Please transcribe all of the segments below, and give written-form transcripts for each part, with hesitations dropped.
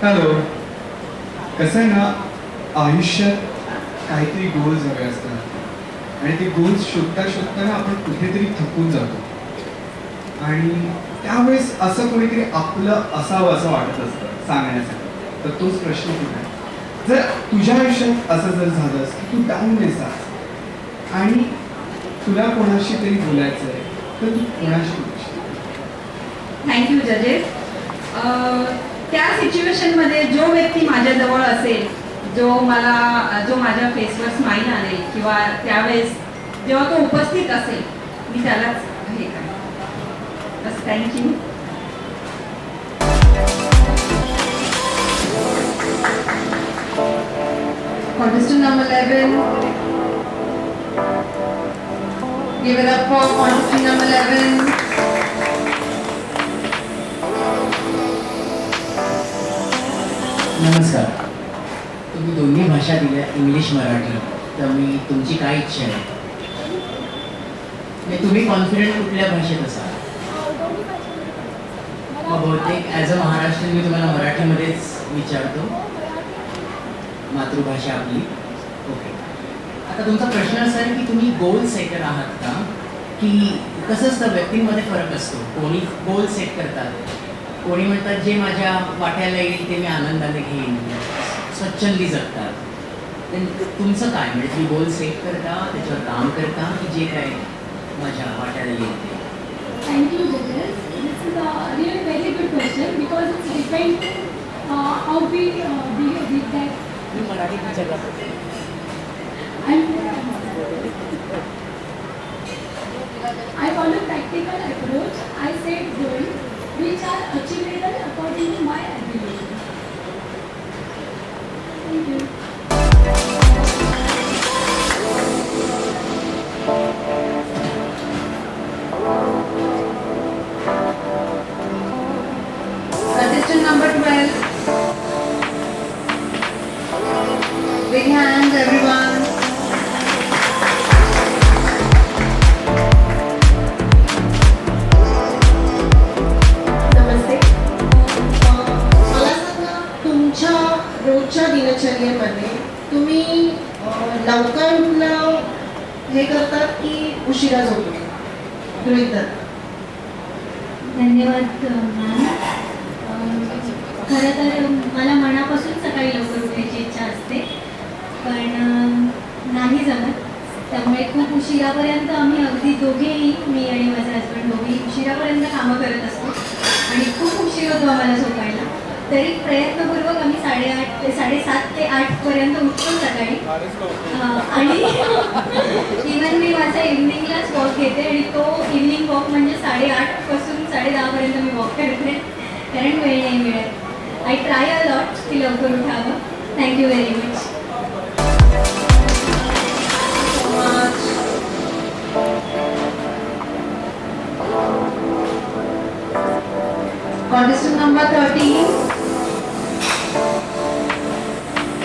Hello. कसं आहे ना, आयुष्यात काहीतरी गोल्स हवे असतात आणि ते गोल्स शोधता शोधताना आपण कुठेतरी थकून जातो आणि त्यावेळेस असं कोणीतरी आपलं असावं असं वाटत असतं सांगण्यासाठी. तर तोच प्रश्न तुला आहे. जर तुझ्या आयुष्यात असं जर झालं की तू डाऊन दिसास आणि तुला कोणाशी तरी बोलायचं आहे, तर तू कोणाशी बोलशील? थँक्यू जजेस. त्या सिच्युएशनमध्ये जो व्यक्ती माझ्याजवळ असेल, जो माझ्या फेसवर स्माईल आणेल किंवा त्यावेळेस जेव्हा तो उपस्थित असेल, मी त्यालाच हे करेन. बस. Thank you. Contestant number 11. Give it up for contestant number 11. नमस्कार. तुम्ही दोन्ही भाषा दिल्या, इंग्लिश मराठी. तर मी तुमची काय इच्छा आहे? म्हणजे तुम्ही कॉन्फिडंट कुठल्या भाषेत असाल? बहुतेक ॲज अ महाराष्ट्रीयन मी तुम्हाला मराठीमध्येच विचारतो. मातृभाषा आपली. ओके. आता तुमचा प्रश्न असा आहे की तुम्ही गोल सेटर आहात का, की कसं असतं व्यक्तींमध्ये फरक असतो. कोणी गोल सेट करतात, कोणी म्हणतात जे माझ्या वाट्याला येईल ते मी आनंदाने घेईन, स्वच्छंदी जगतात. तुमचं काय, म्हणजे तुम्ही गोल सेट करता, त्याच्यावर काम करता, की जे काय माझ्या वाट्याला येईल ते? Thank you, judges. This is a really very good question because it's depend how we did that. I follow practical approach. I set goals which are achievable according to my ability. Thank you. Contestant number 12. Big hands, everyone. नमस्ते. मला सांगा, तुमच्या रोजच्या दिनचर्येमध्ये तुम्ही लवकर उठणं हे करतात की उशिरा झोपणं? गृहीत धरा. धन्यवाद मॅम. खरं तर मला मनापासून सकाळी लवकर उठायची इच्छा असते, पण नाही जमत. त्यामुळे खूप उशिरापर्यंत आम्ही अगदी दोघेही, मी आणि माझा हजबंड दोघेही उशिरापर्यंत कामं करत असतो आणि खूप उशीर होतो आम्हाला झोपायला. तरी प्रयत्नपूर्वक आम्ही 7:30 ते 8पर्यंत उठतो सकाळी. आणि इवन मी माझ्या इव्हनिंगलाच वॉक घेते आणि तो इव्हनिंग वॉक म्हणजे 8:30 पासून 10:30पर्यंत मी वॉक करते, कारण वेळ नाही मिळत. आय ट्राय अ लॉट की लवकर उठावं. Thank you very much. Contestant number 13.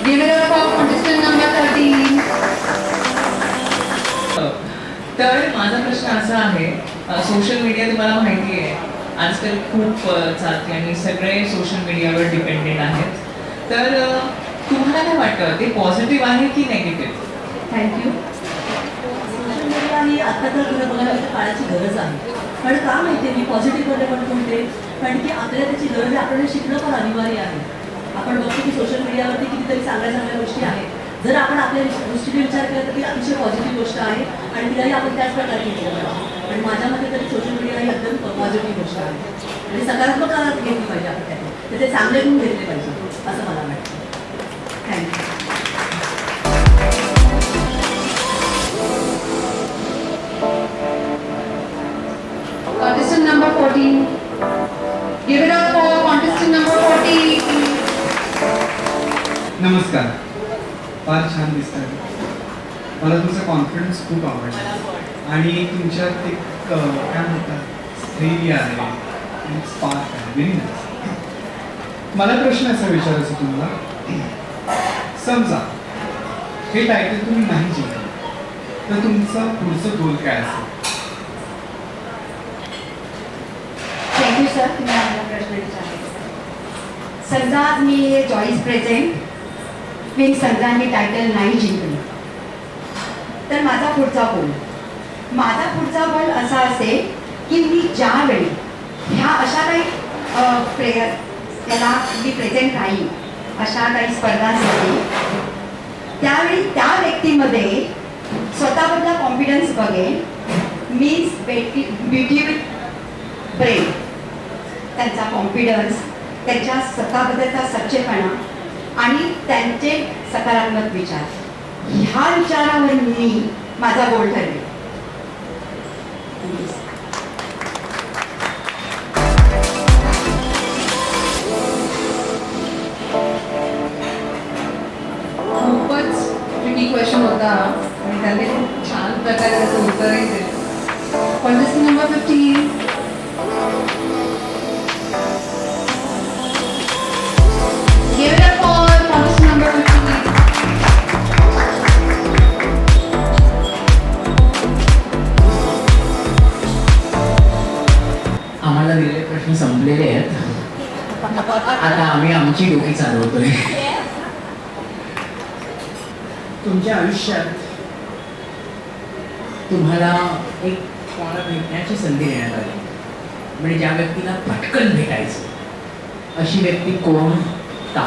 Give it up for contestant number 13. तर माझा प्रश्न असा आहे, सोशल मीडिया तुम्हाला माहिती आहे आजकाल खूप चालते आणि सगळे सोशल मीडियावर डिपेंडेंट आहेत. तर तुम्हाला काय वाटतं, ते पॉझिटिव्ह आहे की नेगेटिव्ह? थँक्यू. सोशल मीडिया ही आता तर खरं बघायला तर काळाची गरज आहे. पण का माहिती आहे मी पॉझिटिव्हमध्ये पण म्हणते, कारण की आपल्याला त्याची गरज आहे. आपल्याला शिकणं पण अनिवार्य आहे. आपण बघतो की सोशल मीडियावरती कितीतरी चांगल्या चांगल्या गोष्टी आहेत. जर आपण आपल्या दृष्टीने विचार केला तर ती अतिशय पॉझिटिव्ह गोष्ट आहे आणि तिलाही आपण त्याच प्रकारे केलं पाहिजे. आणि माझ्या मते तरी सोशल मीडिया ही अत्यंत पॉझिटिव्ह गोष्ट आहे आणि सकारात्मक काळात घेतली पाहिजे आपण त्याने, त्याचे चांगले गुण घेतले पाहिजे असं मला वाटतं. Thank you. Contestant number 14. Give it up for contestant number 14. नमस्कार. फार छान दिसतात. मला तुमचा कॉन्फिडन्स खूप आवडला आणि तुमच्यात एक काय म्हणतात स्थैर्य आहे, एक स्पार्क आहे. Very nice. मला प्रश्न असा विचारायचा तुम्हाला, समजा हे टायटल तुम्ही नाही जिंकलं तर तुमचं पुढचं गोल काय असेल? थँक्यू सर, तुम्ही आपला प्रश्न विचारला. समजा मी चॉईस प्रेझेंट मी समजा मी टायटल नाही जिंकली तर माझा पुढचा गोल असा असेल की मी ज्यावेळी ह्या अशा काही त्याला मी प्रेझेंट राहील अशा काही स्पर्धांसाठी त्यावेळी त्या व्यक्तीमध्ये स्वतःबद्दल कॉन्फिडन्स बघेन मीन्स ब्युटी विथ ब्रेन त्यांचा कॉन्फिडन्स त्यांच्या स्वतःबद्दलचा सच्चेपणा आणि त्यांचे सकारात्मक विचार ह्या विचारावर मी माझा गोल ठरवेन. खूपच ट्रिकी क्वेश्चन होता आणि त्यांनी खूप छान प्रकारे त्याचं उत्तरही दिलं. कॉन्टेस्टंट number 15. Give it up for contestant number 15. आम्हाला दिलेले प्रश्न संपलेले आहेत. आता आम्ही आमची डोकी चालवतोय. तुमच्या आयुष्यात तुम्हाला एक कोणाला भेटण्याची संधी देण्यात आली म्हणजे ज्या व्यक्तीला पटकन भेटायचं अशी व्यक्ती कोण का?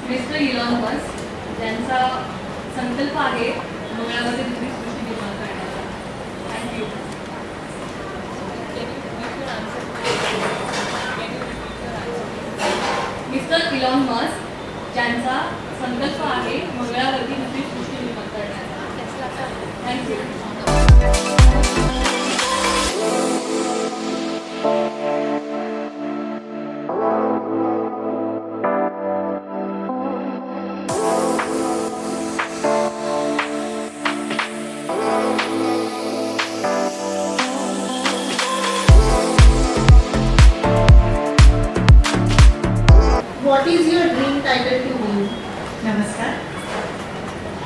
मिस्टर इलॉन मस्क ज्यांचा संकल्प आहे मंगळावरती दुसरी सृष्टी निर्माण करण्याचा. थँक्यू. मिस्टर इलॉन मस्क ज्यांचा संकल्प आहे मंगळावरती दुसरी सृष्टी निर्माण करण्याचा. Thank you. What is your dream title to win? नमस्कार.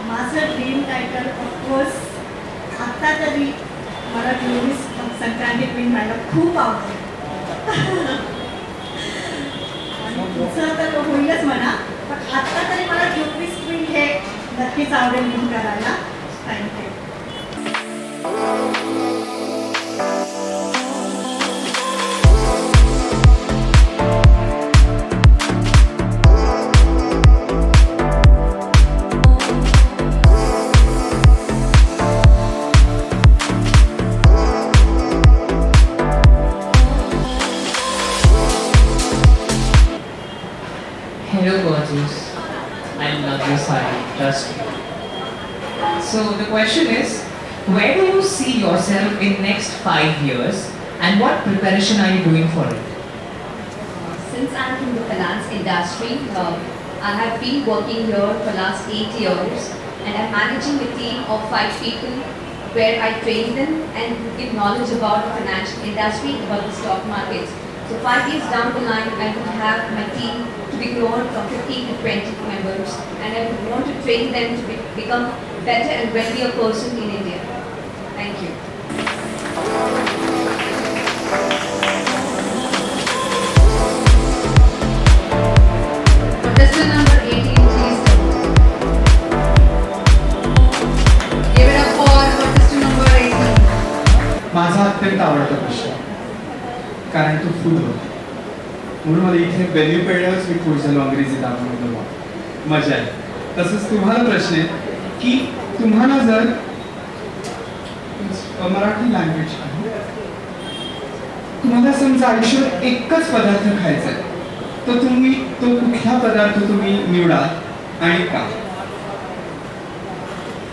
माझं ड्रीम टायटल ऑफकोर्स आत्ता तरी मला 24 संक्रांती क्वीन व्हायला खूप आवडतं आणि तुमचं तर होईलच म्हणा पण आत्ता तरी मला 24 क्वीन हे नक्कीच आवडेल विन करायला. Thank you. Hello, gorgeous. I love your side. Trust me. So the question is, where do you see yourself in next 5 years, and what preparation are you doing for it? Since I'm in the finance industry, I have been working here for last 8 years and I'm managing a team of 5 people where I train them and give knowledge about the financial industry, about the stock markets. So 5 years down the line, I would have my team to be grown from 15 to 20 members and I would want to train them to become better and wealthier person in India. Thank you. Contestant number 18, please. Give it up for contestant number 18. माझा अत्यंत आवडता प्रश्न कारण तो food होता म्हणून मला इथे व्हॅल्यू पेडच मी पुढच्या अंग्रेजीत आपण मजा आहे. तसंच तुम्हाला प्रश्न आहे की तुम्हाला जर मराठी लँग्वेज आहे तुम्हाला समजा आयुष्यात एकच पदार्थ खायचा आहे तर तुम्ही तो कुठला पदार्थ तुम्ही निवडा आणि का?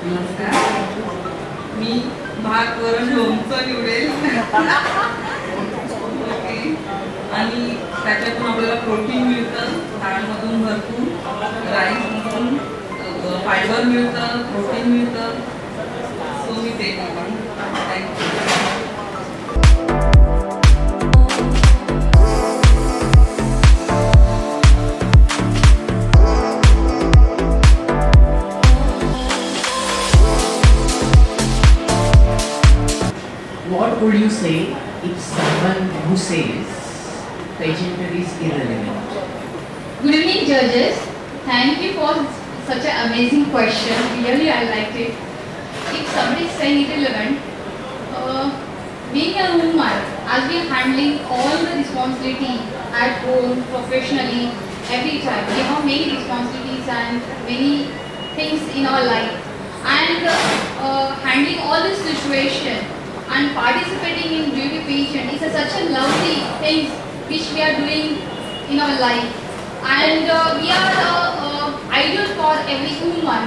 नमस्कार. मी भात वरण लोणचं निवडेल. ओके. आणि त्याच्यातून आपल्याला प्रोटीन मिळतं, डाळमधून भरपूर, राईसमधून फायबर मिळतं, प्रोटीन मिळतं. सो मी ते निवडून. Thank you. What would you say if someone who says pageantry is irrelevant. Good evening, judges. Thank you for such an amazing question. Really, I liked it. If somebody is saying irrelevant, being a woman, as we are handling all the responsibility at home, professionally, every time, we have many responsibilities and many things in our life. And handling all this situation and participating in beauty pageant is such a lovely thing which we are doing in our life. And we are ideal for every woman.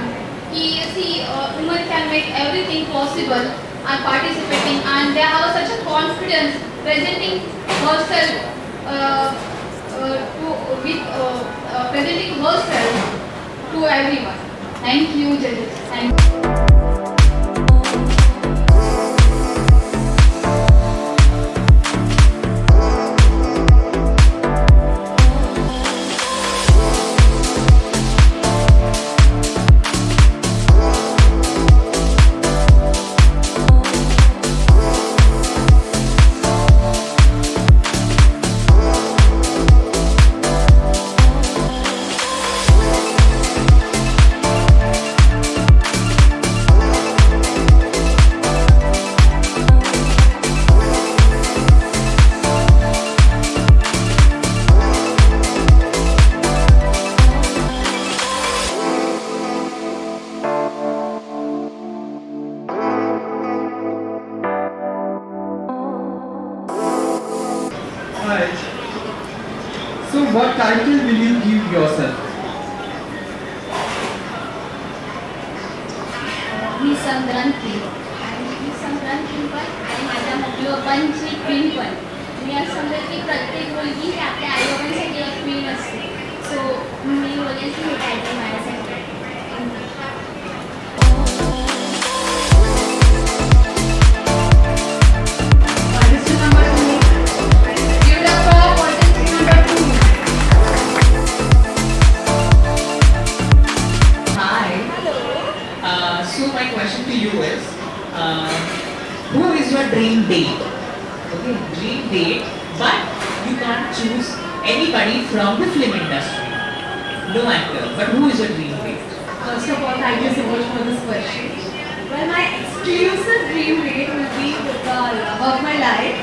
Women can make everything possible and participating, and they have such a confidence presenting herself presenting herself to everyone. Thank you, judges. Thank you. Alright. So what title will you give yourself? मी संक्रांती पण आणि माझ्या mummy पप्पांची queen पण. मी असं समजेल की प्रत्येक मुलगी ही आपल्या आईबाबांसाठी एक क्वीन असते. सो मी बोलेन की हे टायटल माझ्यासाठी आहे. Contestant number 2. Give it up for contestant number 2. Hi. So my question to you is, who is your dream date? Okay, dream date, but you can't choose anybody from the film industry. No actor, but who is your dream date? First of all, thank you so much for this question. Well, my exclusive dream date will be with the love of my life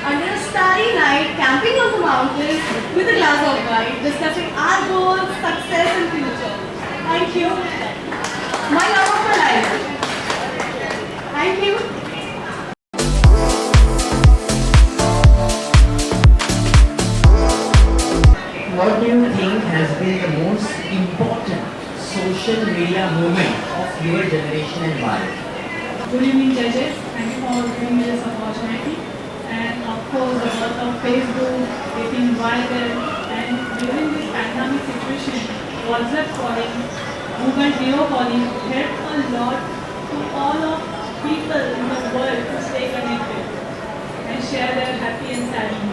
under a starry night, camping on the mountain with a glass of wine, discussing our goals, success, and future. Thank you. My love of my life. Thank you. What do you think has been the most important social media moment of your generation and why? Good evening, judges. Thank you for giving me this opportunity. And of course, the work of Facebook, getting viral, and during this pandemic situation, WhatsApp calling, Google video calling helped a lot to all of people in the world to stay connected and share their happy and sad moments.